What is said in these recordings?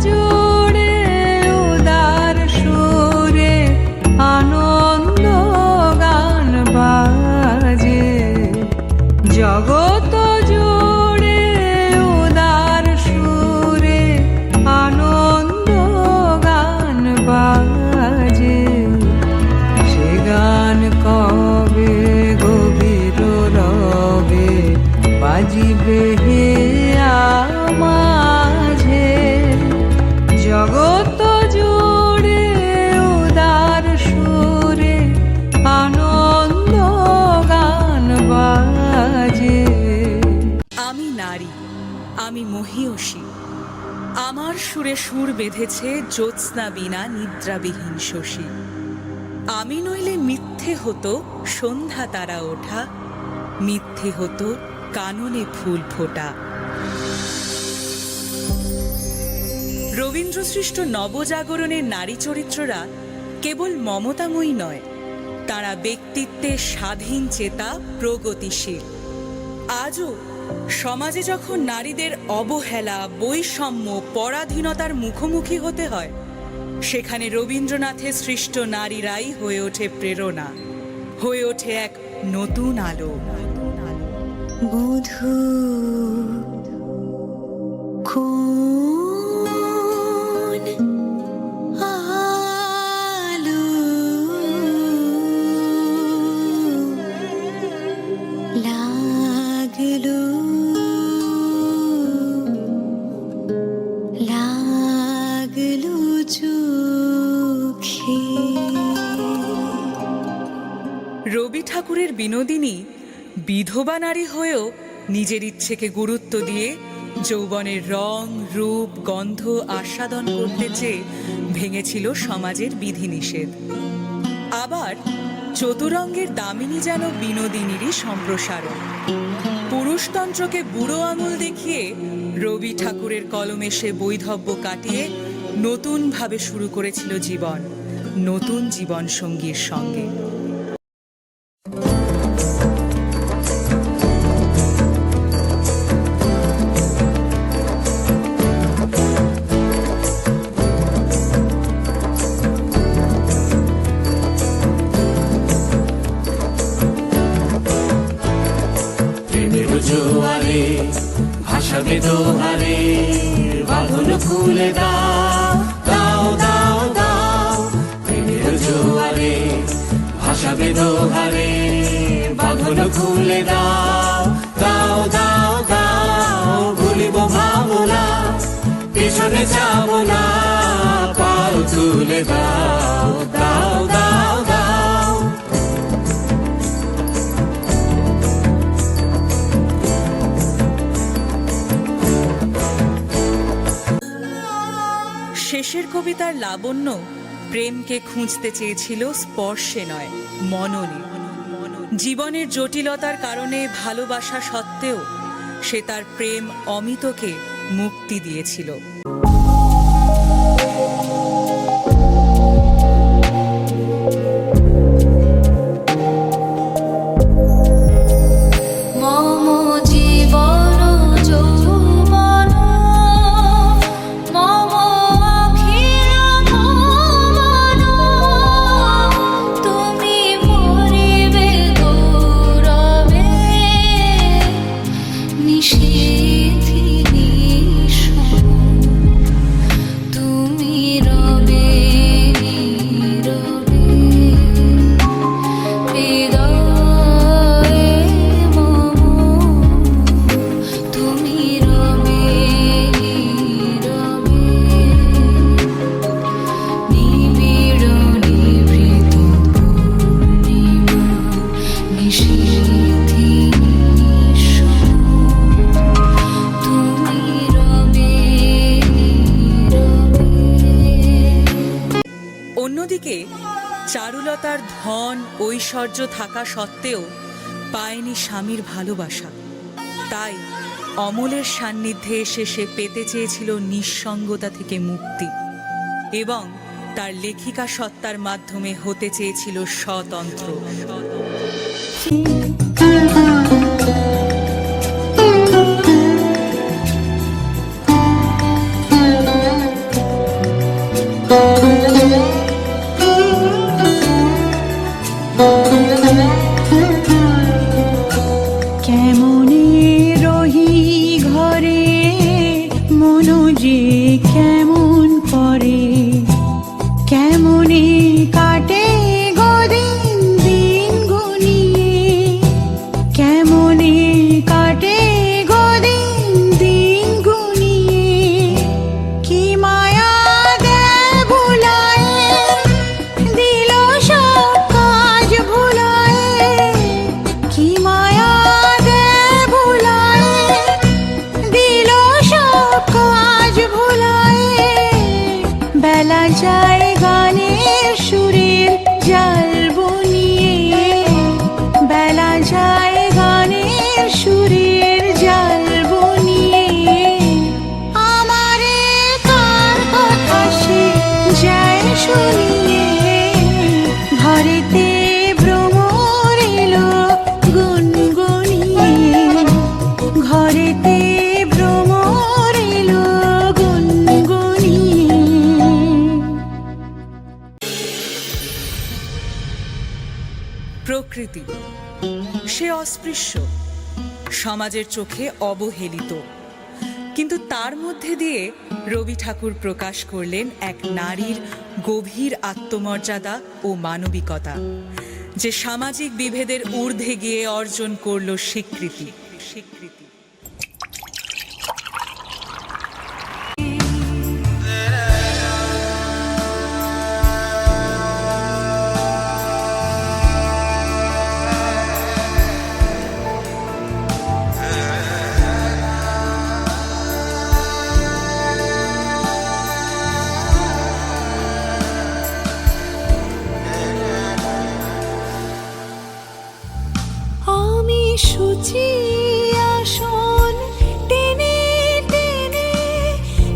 জুড়ে উদার সুরে আনন্দ গান বাজে, জগৎ জুড়ে উদার সুরে আনন্দ গান বাজে। সে গান কবে গভীর রবে বাজিবে হে আমাঝে, জগৎ জুড়ে উদার সুরে আনন্দ গান বাজে। আমি নারী, আমি মহীয়সী, আমার সুরে সুর বেঁধেছে জ্যোৎস্না বিনা নিদ্রাবিহীন শশী। আমি নইলে মিথ্যে হতো সন্ধ্যা তারা ওঠা, মিথ্যে হতো কাননে ফুল ফোটা। রবীন্দ্রসৃষ্ট নবজাগরণের নারী চরিত্ররা কেবল মমতাময়ী নয়, তারা ব্যক্তিত্বে স্বাধীন চেতা, প্রগতিশীল। আজও সমাজে যখন নারীদের অবহেলা, বৈষম্য, পরাধীনতার মুখোমুখি হতে হয়, সেখানে রবীন্দ্রনাথের সৃষ্ট নারীরাই হয়ে ওঠে প্রেরণা, হয়ে ওঠে এক নতুন আলো। বধূ কোন আলো লাগলো, লাগলো চোখে। রবি ঠাকুরের বিনোদিনী বিধবা নারী হয়েও নিজের ইচ্ছেকে গুরুত্ব দিয়ে যৌবনের রং, রূপ, গন্ধ আস্বাদন করতে চেয়ে ভেঙেছিল সমাজের বিধিনিষেধ। আবার চতুরঙ্গের দামিনী যেন বিনোদিনীরই সম্প্রসারণ। পুরুষতন্ত্রকে বুড়ো আঙুল দেখিয়ে রবি ঠাকুরের কলমে সে বৈধব্য কাটিয়ে নতুনভাবে শুরু করেছিল জীবন, নতুন জীবন সঙ্গীর সঙ্গে। জোয়ারে ভাসাবে দোহারে, বাঁধন খুলে দাও দাও দাও দাও। প্রেমের জোয়ারে ভাসাবে দোহারে, বাঁধন খুলে দাও দাও দাও দাও। ভুলিব ভাবনা, পিছনে যাব না, পাল তুলে দাও দাও দাও দাও। শেষের কবিতার লাবণ্য প্রেমকে খুঁজতে চেয়েছিল স্পর্শে নয়, মননে। জীবনের জটিলতার কারণে ভালোবাসা সত্ত্বেও সে তার প্রেম অমিতকে মুক্তি দিয়েছিল। অন্যদিকে চারুলতার ধন ঐশ্বর্য থাকা সত্ত্বেও পায়নি স্বামীর ভালোবাসা। তাই অমলের সান্নিধ্যে এসে সে পেতে চেয়েছিল নিঃসঙ্গতা থেকে মুক্তি এবং তার লেখিকা সত্তার মাধ্যমে হতে চেয়েছিল স্বতন্ত্র। অস্পৃশ্য, সমাজের চোখে অবহেলিত, কিন্তু তার মধ্যে দিয়ে রবি ঠাকুর প্রকাশ করলেন এক নারীর গভীর আত্মমর্যাদা ও মানবিকতা, যে সামাজিক বিভেদের ঊর্ধ্বে গিয়ে অর্জন করল স্বীকৃতি। আমি শুচি আসন টেনে টেনে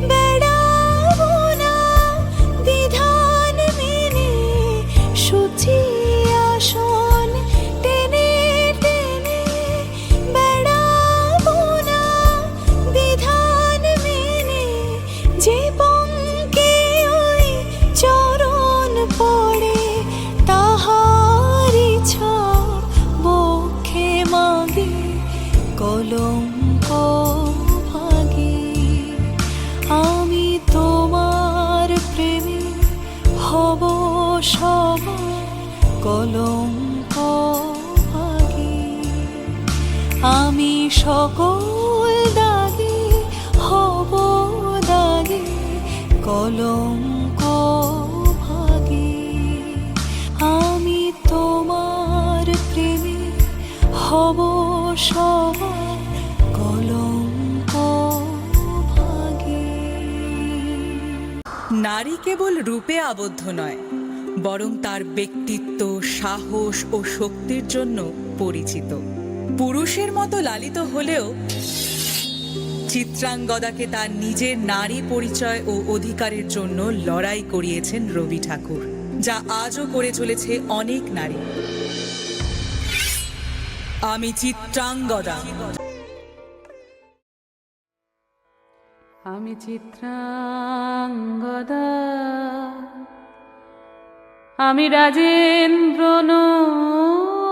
বেড়াবো না বিধান মেনে, শুচি আসন টেনে টেনে বেড়াবো না বিধান মেনে, যে পঙ্কে ওই চরণ পড়ে তাহারি ছাপ বক্ষে মাগে কলঙ্ক ভাগে। আমি তোমার প্রেমে হব সবার কলঙ্ক ভাগে, আমি সকল দাগে হব দাগে কলঙ্ক ভাগে। আমি তোমার প্রেমে হব সবার কলঙ্ক ভাগে। নারী কেবল রূপে আবদ্ধ নয়, বরং তার ব্যক্তিত্ব, সাহস ও শক্তির জন্য পরিচিত। পুরুষের মতো লালিত হলেও চিত্রাঙ্গদাকে তার নিজের নারী পরিচয় ও অধিকারের জন্য লড়াই করিয়েছেন রবি ঠাকুর, যা আজও করে চলেছে অনেক নারী। আমি চিত্রাঙ্গদা। আমি চিত্রাঙ্গদা, আমি রাজেন্দ্র নন্দিনী,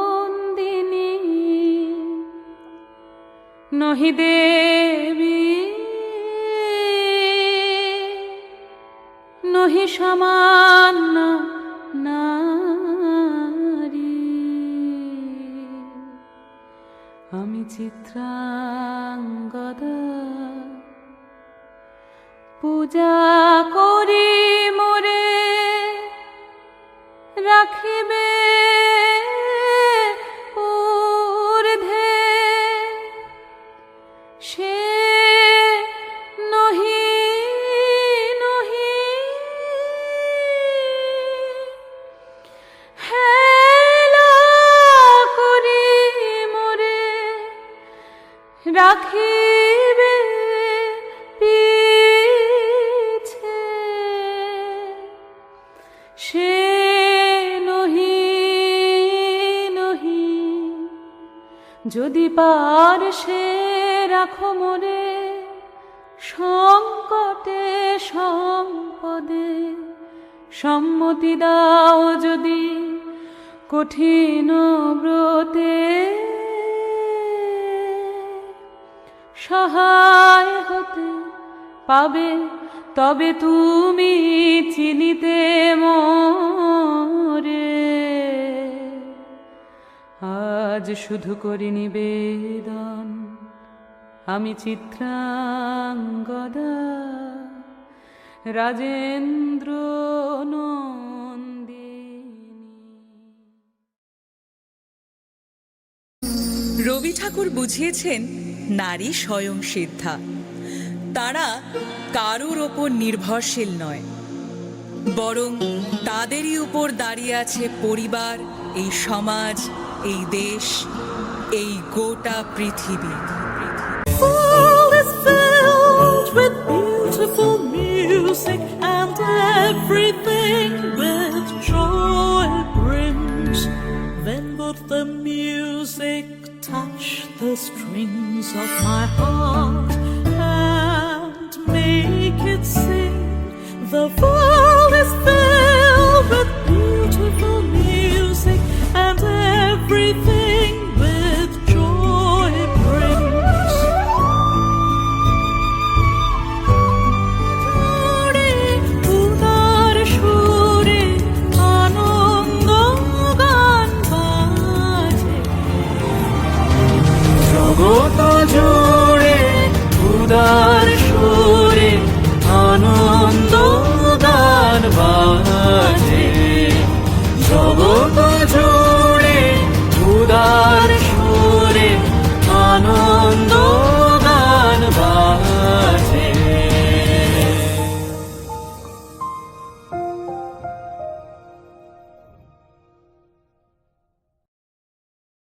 নহি দেবী নহি সামান্য নারী। আমি চিত্রাঙ্গদা, পূজা করি মোরে রাখিবে ঊর্ধ্বে, সে নহি নহি হেলা করি মোরে রাখিবে পিছে, সে নহি নহি যদি পার সে রাখো মোরে সংকটে সম্পদে, সম্মতি দাও যদি কঠিন ব্রতে, সহায় হতে পাবে তবে তুমি চিনিতে মোরে। আজ শুধু করি নিবেদন, আমি চিত্রাঙ্গদা, রাজেন্দ্র নন্দিনী। রবি ঠাকুর বুঝিয়েছেন নারী স্বয়ং সিদ্ধা। তারা কারুর ওপর নির্ভরশীল নয়, বরং তাদেরই উপর দাঁড়িয়ে আছে পরিবার, এই সমাজ, এই দেশ, এই গোটা পৃথিবী। World is filled with beautiful music, and everything with joy it brings. Then would the music touch the strings of my heart and make it sing. The world is filled with beautiful music, and everything with joy জগত জুড়ে উদার সুরে আনন্দ গান বাজে, জগত